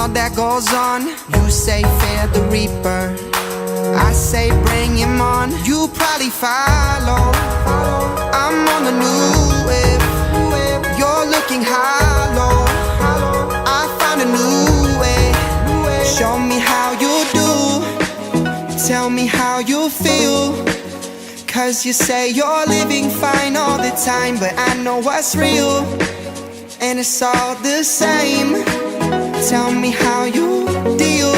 all that goes on. You say fear the reaper, I say bring him on. You probably follow, I'm on the new wave. You're looking hollow, I found a new way. Show me how you do, tell me how you feel. Cause you say you're living fine all the time, but I know what's real, and it's all the same. Tell me how you deal,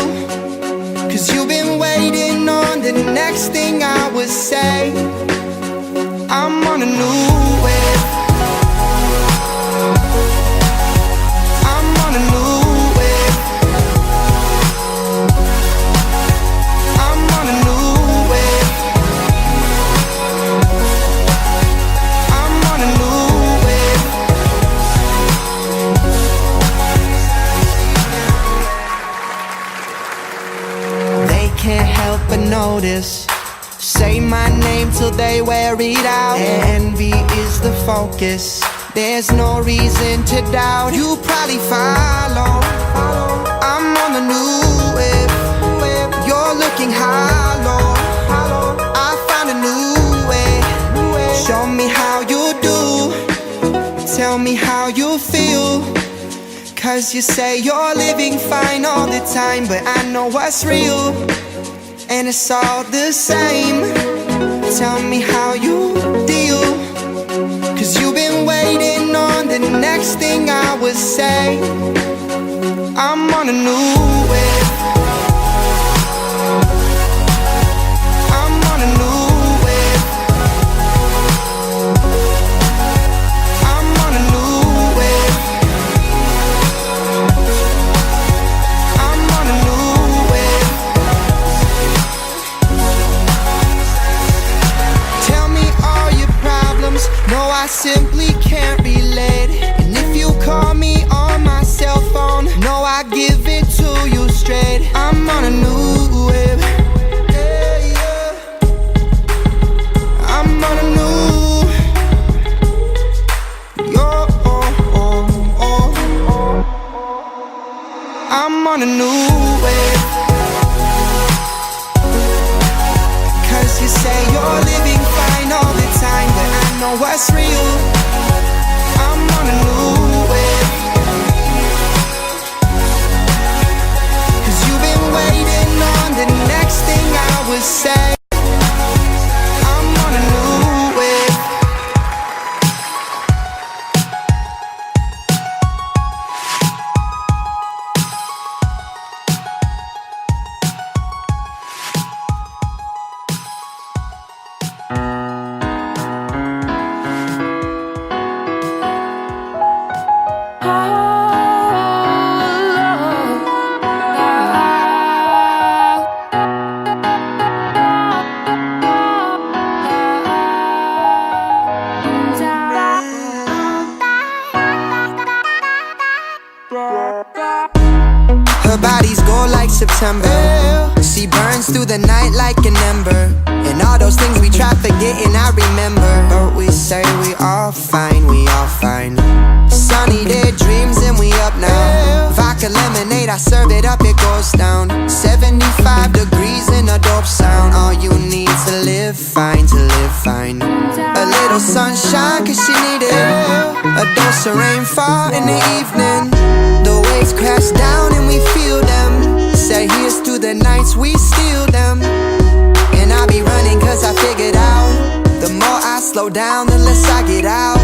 cause you've been waiting on the next thing I would say. I'm on a new wave, I'm on a new wave, I'm on a new wave, I'm on a new wave. They can't help but notice, say my name till they wear it out. Envy is the focus, there's no reason to doubt. You probably follow, I'm on the new wave. You're looking hollow, I found a new way. Show me how you do, tell me how you feel. Cause you say you're living fine all the time, but I know what's real, and it's all the same. Tell me how you deal, cause you've been waiting on the next thing I would say. I'm on a new wave, I'm on a new wave, I'm on a new wave, I'm on a new wave. Tell me all your problems, no I simply can't relate. And if you call me on my cell phone, no I give it to you straight. I'm on a new wave, yeah, yeah. I'm on a new, yo, oh, oh, oh. I'm on a new wave, cause you say you're living fine all the time, but I know what's real. I'm on a new wave, cause you've been waiting on the next thing I would say. I'm on a new wave. Her body's gold like September, she burns through the night like an ember. And all those things we try forgetting I remember, but we say we all fine, we all fine. Sunny day dreams and we up now. Vodka lemonade, I serve it up, it goes down. 75 degrees in a dope sound. All you need to live fine, to live fine. A little sunshine cause she need it, a dose of rainfall in the evening. The waves crash down and we feel them. Say here's to the nights we steal them. And I be running cause I figured out, the more I slow down the less I get out.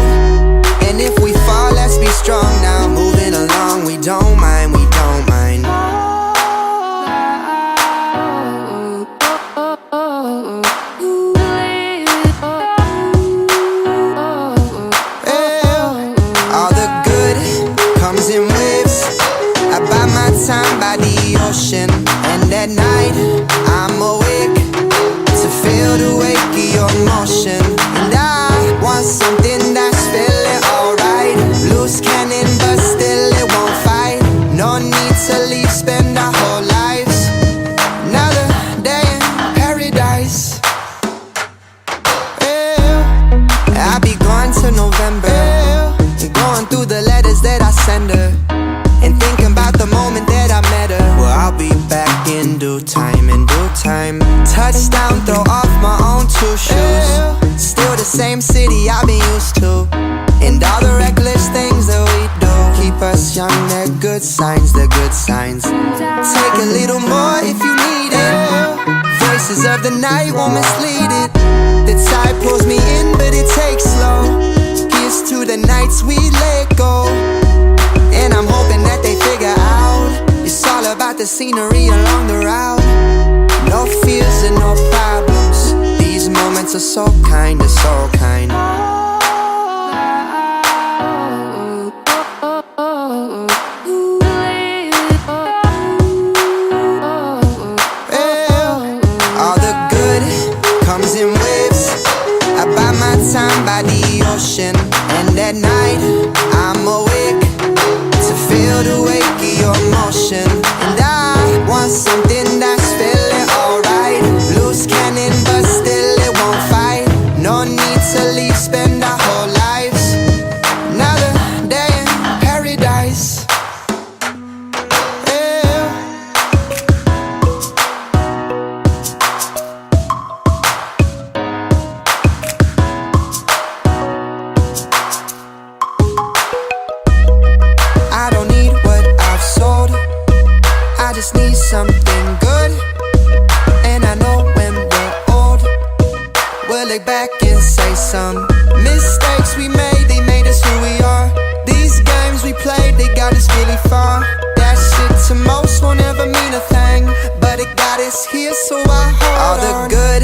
And if we fall, let's be strong now. Moving along, we don't mind, we don't mind. All the good comes in waves. I buy my time by the ocean, and at night I'm awake to feel the wake of your motion. And I want something that's feeling alright. Loose cannon but still it won't fight. No need to leave, spend our whole lives. Another day in paradise. I'll be gone till November, going through the letters that I send her, and thinking about the moment that I met the night won't mislead it. The tide pulls me in, but it takes slow. Here's to the nights we let go. And I'm hoping that they figure out it's all about the scenery along the route. No fears and no problems. These moments are so kind, they're so kind. All the good comes in waves. I buy my time by the ocean, and at night I'm awake to feel the wake of your motion. And I want something that's feeling alright. Loose cannon, but still it won't fight. No need to leave, spend our whole lives. Another day in paradise. I don't need what I've sold, I just need something good. And I know when we're old, we'll look back and say some mistakes we made, they made us who we are. These games we played, they got us really far. That shit to most won't ever mean a thing, but it got us here, so I hold on. All the good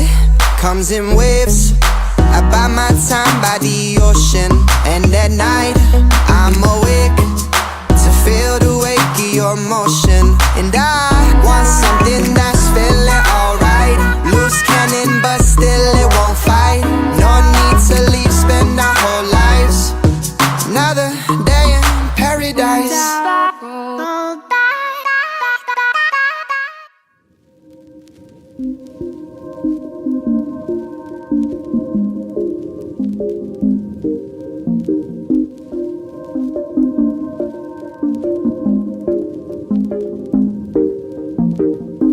comes in waves. I buy my time by the ocean, and at night I'm awake to feel the wake of your motion. And I want something that's feeling alright. Loose cannon, but still it won't fight. No need to leave, spend our whole lives. Another day in paradise.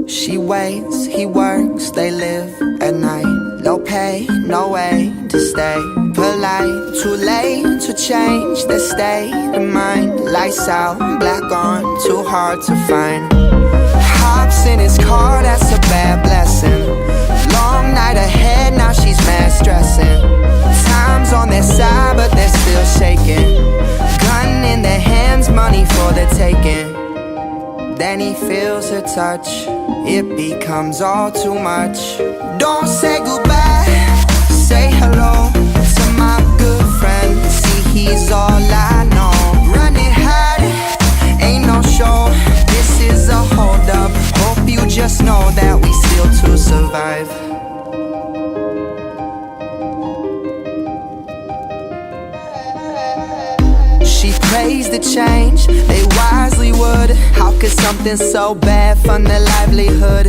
She waits, he works, they live at night. Low pay, no way to stay polite. Too late to change their state of mind. Lights out, black on, too hard to find. Hops in his car, that's a bad blessing. Long night ahead, now she's mad stressing. Time's on their side, but they're still shaking. Gun in their hands, money for the taking. Then he feels her touch, it becomes all too much. Don't say goodbye, say hello to my good friend. See, he's all I know. Running hard, ain't no show. This is a hold up. Hope you just know that we still to survive. She prays the change, they wisely would. How could something so bad fund their livelihood?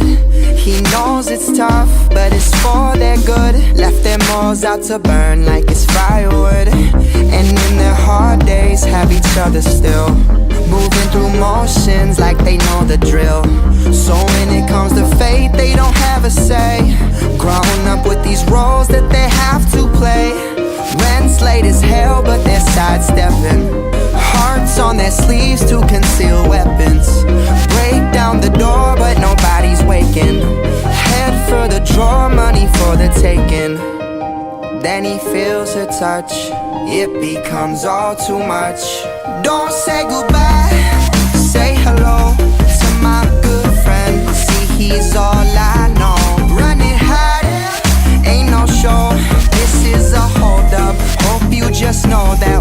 He knows it's tough, but it's for their good. Left their morals out to burn like it's firewood. And in their hard days have each other still, moving through motions like they know the drill. So when it comes to fate, they don't have a say. Grown up with these roles that they have to play. Rent's late as hell, but they're sidestepping. Hearts on their sleeves to conceal weapons. Break down the door, but nobody's waking. Head for the drawer, money for the taking. Then he feels her touch, it becomes all too much. Don't say goodbye, say hello to my good friend. See, he's all I know. Running hard, ain't no show. This is a hold up. Hope you just know that